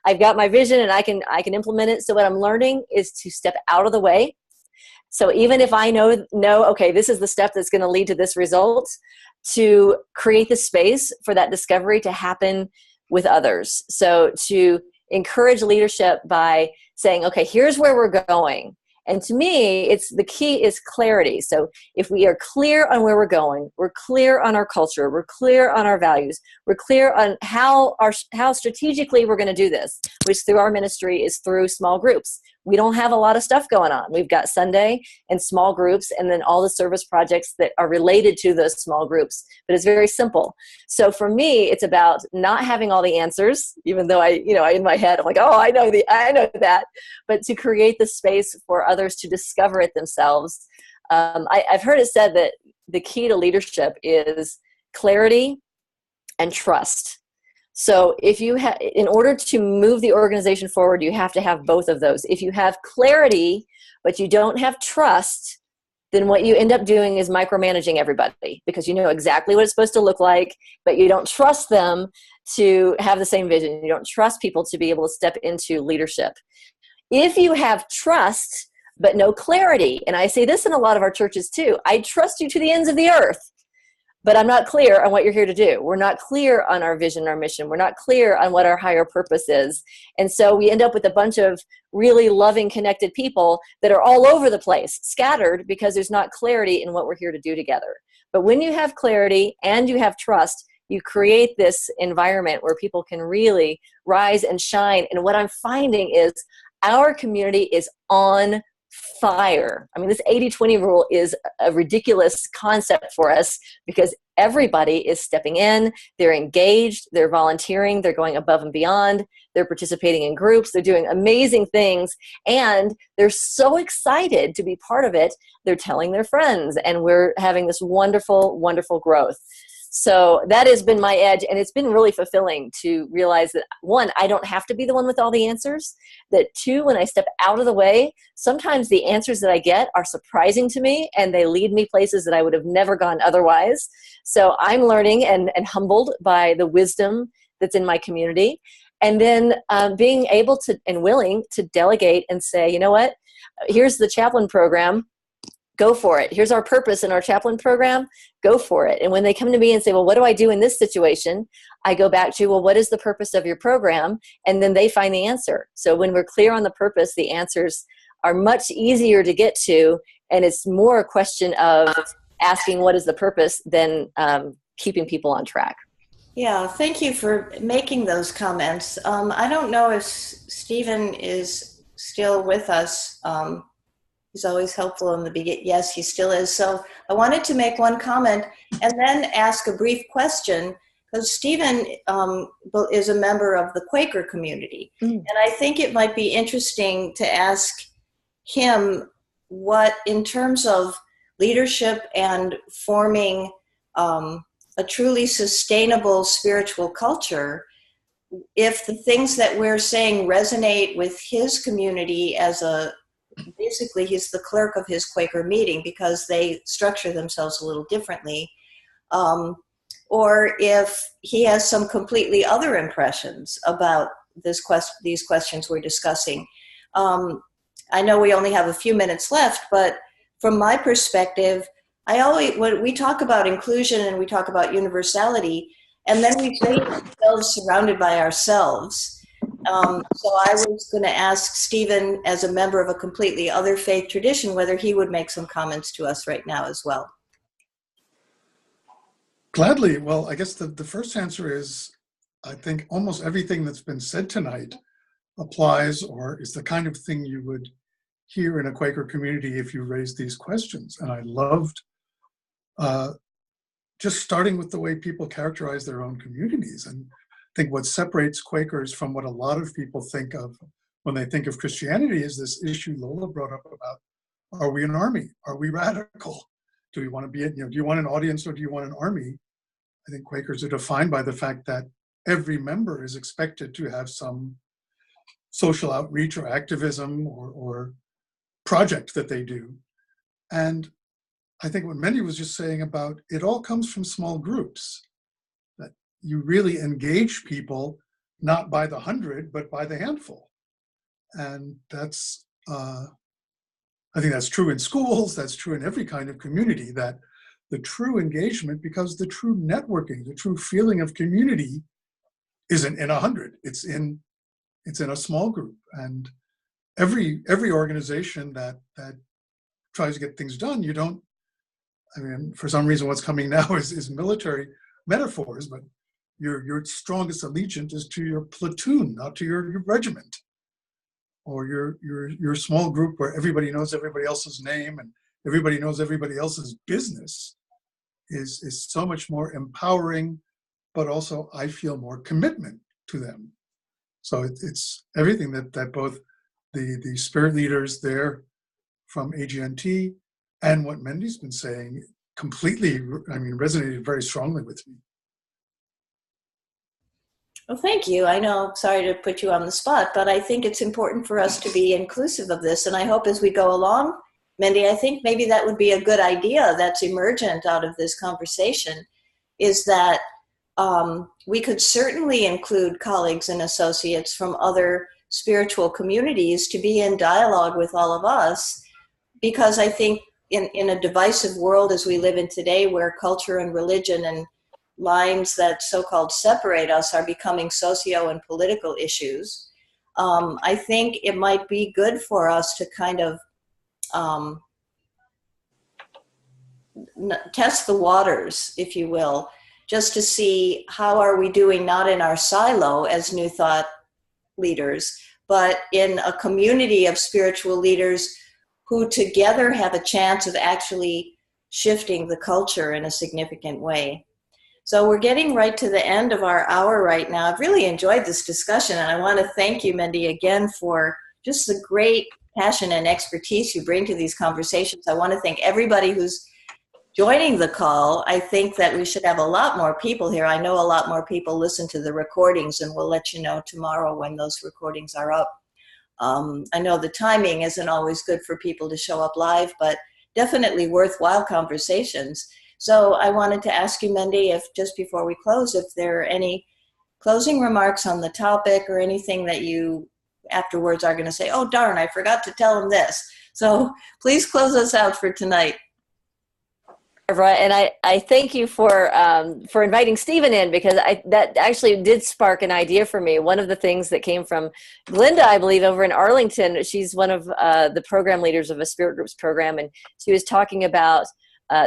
I've got my vision and I can implement it. So what I'm learning is to step out of the way. So even if I know, okay, this is the step that's going to lead to this result, to create the space for that discovery to happen with others. So to encourage leadership by saying, okay, here's where we're going. And to me, the key is clarity. So if we are clear on where we're going, we're clear on our culture, we're clear on our values, we're clear on how strategically we're going to do this, which through our ministry is through small groups. We don't have a lot of stuff going on. We've got Sunday and small groups, and then all the service projects that are related to those small groups. But it's very simple. So for me, it's about not having all the answers, even though in my head, I'm like, oh, I know that. But to create the space for others to discover it themselves. I've heard it said that the key to leadership is clarity and trust. So if you in order to move the organization forward, you have to have both of those. If you have clarity, but you don't have trust, then what you end up doing is micromanaging everybody, because you know exactly what it's supposed to look like, but you don't trust them to have the same vision. You don't trust people to be able to step into leadership. If you have trust, but no clarity, and I say this in a lot of our churches too, I trust you to the ends of the earth, but I'm not clear on what you're here to do. We're not clear on our vision, our mission. We're not clear on what our higher purpose is. And so we end up with a bunch of really loving, connected people that are all over the place, scattered, because there's not clarity in what we're here to do together. But when you have clarity and you have trust, you create this environment where people can really rise and shine. And what I'm finding is our community is on fire. I mean, this 80-20 rule is a ridiculous concept for us, because everybody is stepping in, they're engaged, they're volunteering, they're going above and beyond, they're participating in groups, they're doing amazing things, and they're so excited to be part of it. They're telling their friends, and we're having this wonderful, wonderful growth. So that has been my edge, and it's been really fulfilling to realize that, one, I don't have to be the one with all the answers, that two, when I step out of the way, sometimes the answers that I get are surprising to me, and they lead me places that I would have never gone otherwise. So I'm learning and humbled by the wisdom that's in my community, and then being able to and willing to delegate and say, you know what, here's the chaplain program. Go for it. Here's our purpose in our chaplain program. Go for it. And when they come to me and say, well, what do I do in this situation? I go back to, well, what is the purpose of your program? And then they find the answer. So when we're clear on the purpose, the answers are much easier to get to. And it's more a question of asking what is the purpose than keeping people on track. Yeah, thank you for making those comments. I don't know if Stephen is still with us. He's always helpful in the beginning. Yes, he still is. So I wanted to make one comment and then ask a brief question, because Stephen is a member of the Quaker community. And I think it might be interesting to ask him what, in terms of leadership and forming a truly sustainable spiritual culture, if the things that we're saying resonate with his community basically he's the clerk of his Quaker meeting because they structure themselves a little differently, or if he has some completely other impressions about these questions we're discussing. I know we only have a few minutes left, but from my perspective, when we talk about inclusion and we talk about universality, and then we find ourselves surrounded by ourselves. So I was going to ask Stephen, as a member of a completely other faith tradition, whether he would make some comments to us right now as well. Gladly. Well, I guess the first answer is, I think almost everything that's been said tonight applies or is the kind of thing you would hear in a Quaker community if you raised these questions. And I loved just starting with the way people characterize their own communities. And I think what separates Quakers from what a lot of people think of when they think of Christianity is this issue Lola brought up about, are we an army? Are we radical? Do we want to be, do you want an audience or do you want an army? I think Quakers are defined by the fact that every member is expected to have some social outreach or activism or project that they do. And I think what Mendhi was just saying about it all comes from small groups, that you really engage people not by the 100, but by the handful. And that's, I think that's true in schools, that's true in every kind of community, that the true engagement, because the true networking, the true feeling of community isn't in 100, it's in a small group. And every organization that tries to get things done, for some reason what's coming now is military metaphors, but your strongest allegiance is to your platoon, not to your regiment, or your small group where everybody knows everybody else's name and everybody knows everybody else's business is so much more empowering, but also I feel more commitment to them. So it's everything that both the spirit leaders there from AGNT and what Mendhi's been saying completely, resonated very strongly with me. Well, thank you. I know, sorry to put you on the spot, but I think it's important for us to be inclusive of this. And I hope as we go along, Mendhi, I think maybe that would be a good idea that's emergent out of this conversation, is that we could certainly include colleagues and associates from other spiritual communities to be in dialogue with all of us, because I think in a divisive world as we live in today, where culture and religion and lines that so-called separate us are becoming socio and political issues, I think it might be good for us to kind of test the waters, if you will, just to see how are we doing, not in our silo as New Thought leaders, but in a community of spiritual leaders who together have a chance of actually shifting the culture in a significant way. So we're getting right to the end of our hour right now. I've really enjoyed this discussion, and I want to thank you, Mendhi, again for just the great passion and expertise you bring to these conversations. I want to thank everybody who's joining the call. I think that we should have a lot more people here. I know a lot more people listen to the recordings, and we'll let you know tomorrow when those recordings are up. I know the timing isn't always good for people to show up live, but definitely worthwhile conversations. So I wanted to ask you, Mendhi, if just before we close, if there are any closing remarks on the topic or anything that you afterwards are going to say, oh, darn, I forgot to tell him this. So please close us out for tonight. And I thank you for inviting Stephen in, because that actually did spark an idea for me. One of the things that came from Glenda, I believe, over in Arlington, she's one of the program leaders of a Spirit Groups program, and she was talking about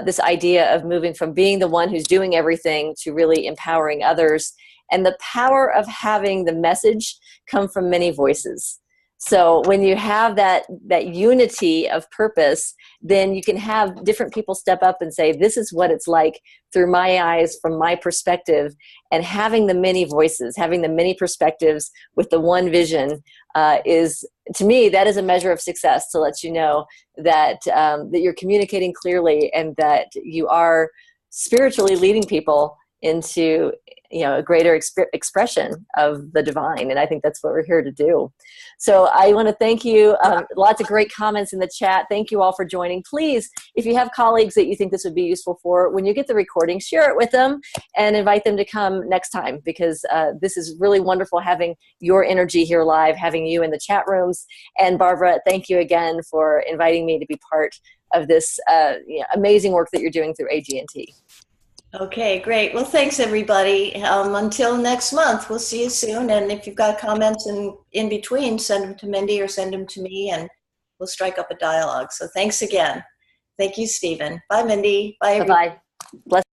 this idea of moving from being the one who's doing everything to really empowering others, and the power of having the message come from many voices. So when you have that unity of purpose, then you can have different people step up and say, this is what it's like through my eyes, from my perspective. And having the many voices, having the many perspectives with the one vision is, to me, that is a measure of success, to let you know that that you're communicating clearly and that you are spiritually leading people into a greater expression of the divine. And I think that's what we're here to do. So I want to thank you. Lots of great comments in the chat. Thank you all for joining. Please, if you have colleagues that you think this would be useful for, when you get the recording, share it with them and invite them to come next time, because this is really wonderful having your energy here live, having you in the chat rooms. And Barbara, thank you again for inviting me to be part of this amazing work that you're doing through AGNT. Okay, great. Well, thanks everybody. Until next month, we'll see you soon. And if you've got comments in between, send them to Mendhi or send them to me, and we'll strike up a dialogue. So thanks again. Thank you, Stephen. Bye, Mendhi. Bye, everybody. Bye-bye. Bless